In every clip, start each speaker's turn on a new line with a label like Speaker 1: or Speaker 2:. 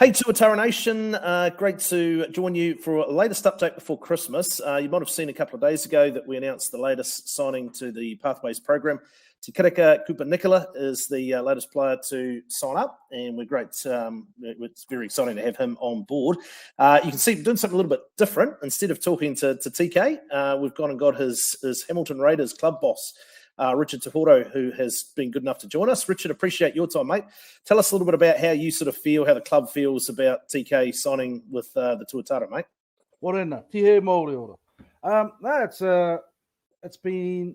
Speaker 1: Hey, Tuatara Nation, great to join you for a latest update before Christmas. You might have seen a couple of days ago that we announced the latest signing to the Pathways program. Te Kirika Cooper-Nicola is the latest player to sign up, and we're great. It's very exciting to have him on board. You can see we're doing something a little bit different. Instead of talking to TK, we've gone and got his Hamilton Raiders club boss, Richard Tuhoro, who has been good enough to join us. Richard, appreciate your time, mate. Tell us a little bit about how you sort of feel, how the club feels about TK signing with the Tuatara, mate.
Speaker 2: Morena, tihe Māori ora. No, it's been.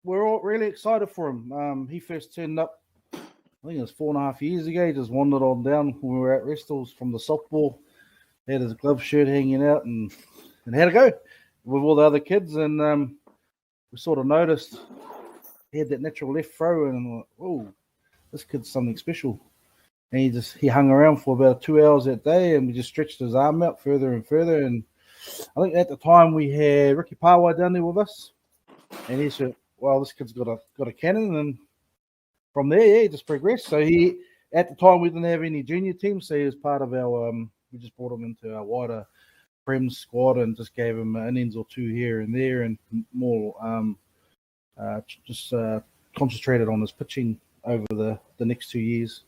Speaker 2: We're all really excited for him. He first turned up, I think it was 4.5 years ago. He just wandered on down when we were at Restals from the softball. Had his glove shirt hanging out and had a go with all the other kids. And we sort of noticed he had that natural left throw, and I'm like, oh, this kid's something special. And he hung around for about 2 hours that day, and we just stretched his arm out further and further. And I think at the time we had Ricky Pawai down there with us, and he said, well, this kid's got a cannon, and from there, he just progressed. So at the time, we didn't have any junior teams, so he was part of our. We just brought him into our wider Prem squad and just gave him innings or two here and there, and more just concentrated on his pitching over the next 2 years.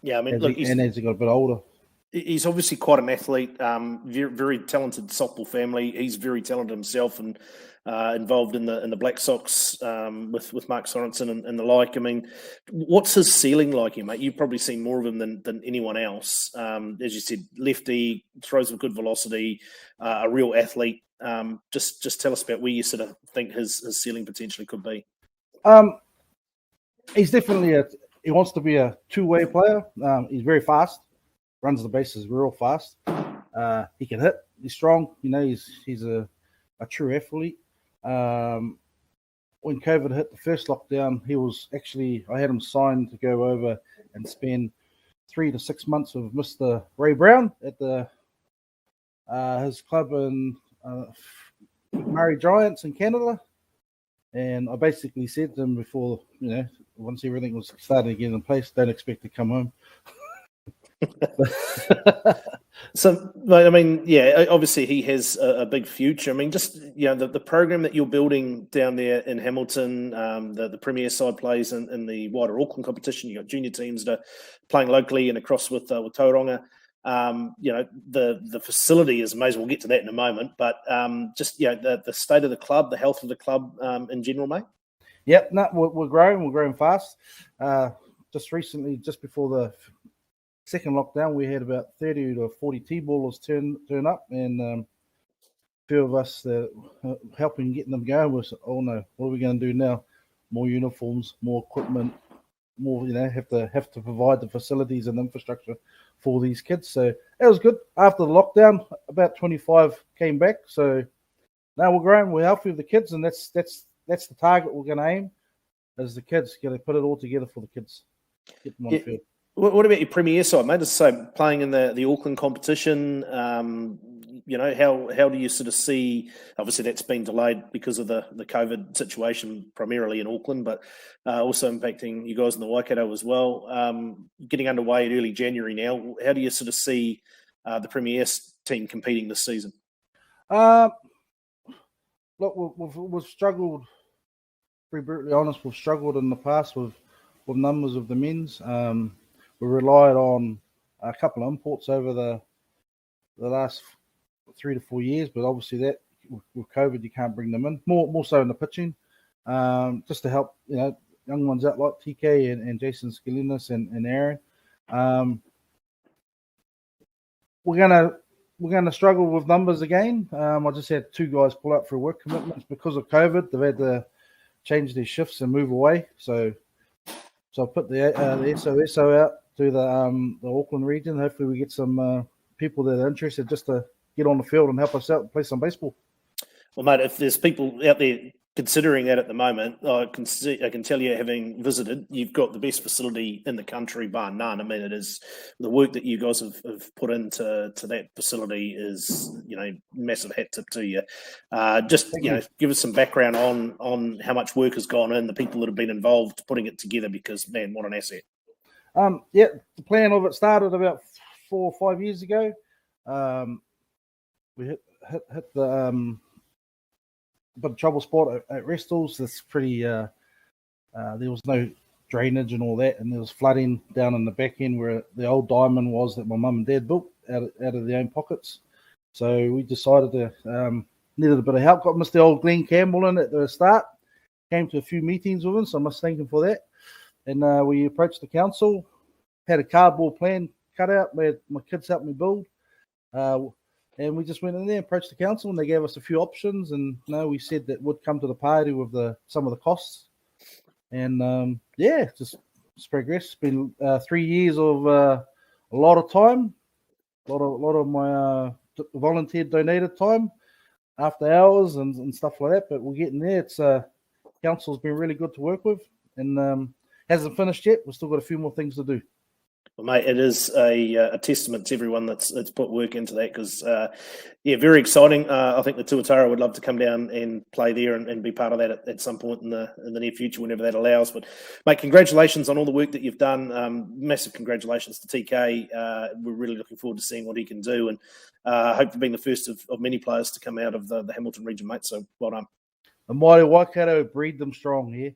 Speaker 1: Yeah, I mean,
Speaker 2: as he got a bit older.
Speaker 1: He's obviously quite an athlete, very, very talented softball family. He's very talented himself and involved in the Black Sox with Mark Sorensen and the like. I mean, what's his ceiling like here, mate? You've probably seen more of him than anyone else. As you said, lefty, throws with good velocity, a real athlete. Just tell us about where you sort of think his ceiling potentially could be.
Speaker 2: He's definitely he wants to be a two-way player. He's very fast. Runs the bases real fast. He can hit. He's strong. You know, he's a true athlete. When COVID hit the first lockdown, I had him signed to go over and spend 3 to 6 months with Mr. Ray Brown at his club in Murray Giants in Canada. And I basically said to him before, once everything was starting to get in place, don't expect to come home.
Speaker 1: So, I mean, yeah, obviously he has a big future. I mean, just, the program that you're building down there in Hamilton, the premier side plays in the wider Auckland competition. You've got junior teams that are playing locally and across with Tauranga. The facility is amazing. We'll get to that in a moment. But just, the state of the club, the health of the club in general, mate?
Speaker 2: Yep, no, we're growing. We're growing fast. Just recently, just before the second lockdown, we had about 30 to 40 T-ballers turn up, and a few of us that helping getting them going was, oh no, what are we going to do now? More uniforms, more equipment, more, have to provide the facilities and infrastructure for these kids. So it was good. After the lockdown, about 25 came back. So now we're growing, we're healthy with the kids, and that's the target we're going to aim, as the kids, going to put it all together for the kids. Get them on the field.
Speaker 1: What about your premier side, mate? Just say playing in the Auckland competition. How do you sort of see? Obviously, that's been delayed because of the COVID situation, primarily in Auckland, but also impacting you guys in the Waikato as well. Getting underway in early January now. How do you sort of see the premier team competing this season?
Speaker 2: Look, we've struggled. To be brutally honest, we've struggled in the past with numbers of the men's. We relied on a couple of imports over the last 3 to 4 years, but obviously that with COVID you can't bring them in. More so in the pitching, just to help young ones out like TK and Jason Skilinas and Aaron. We're gonna struggle with numbers again. I just had 2 guys pull out for work commitments because of COVID. They've had to change their shifts and move away. So I put the SOSO out to the Auckland region. Hopefully we get some people that are interested just to get on the field and help us out and play some baseball.
Speaker 1: Well, mate, if there's people out there considering that at the moment, I can tell you, having visited, you've got the best facility in the country, bar none. I mean, it is the work that you guys have put into that facility is, massive hat tip to you. Give us some background on how much work has gone in, the people that have been involved putting it together, because, man, what an asset.
Speaker 2: Yeah, the plan of it started about 4 or 5 years ago. We hit the bit of trouble spot at Restles. That's pretty. There was no drainage and all that, and there was flooding down in the back end where the old diamond was that my mum and dad built out of their own pockets. So we decided to needed a bit of help. Got Mr. Old Glenn Campbell in at the start. Came to a few meetings with him, so I must thank him for that. And we approached the council, had a cardboard plan cut out. My kids helped me build. And we just went in there, approached the council, and they gave us a few options. And we said that would come to the party with some of the costs. And just progressed. It's been 3 years of a lot of time, a lot of my volunteer donated time, after hours and stuff like that. But we're getting there. It's council's been really good to work with, and hasn't finished yet. We've still got a few more things to do.
Speaker 1: Well, mate, it is a testament to everyone that's put work into that because, very exciting. I think the Tuatara would love to come down and play there and be part of that at some point in the near future, whenever that allows. But, mate, congratulations on all the work that you've done. Massive congratulations to TK. We're really looking forward to seeing what he can do, and hope to being the first of many players to come out of the Hamilton region, mate. So well done.
Speaker 2: The mighty Waikato breed them strong here.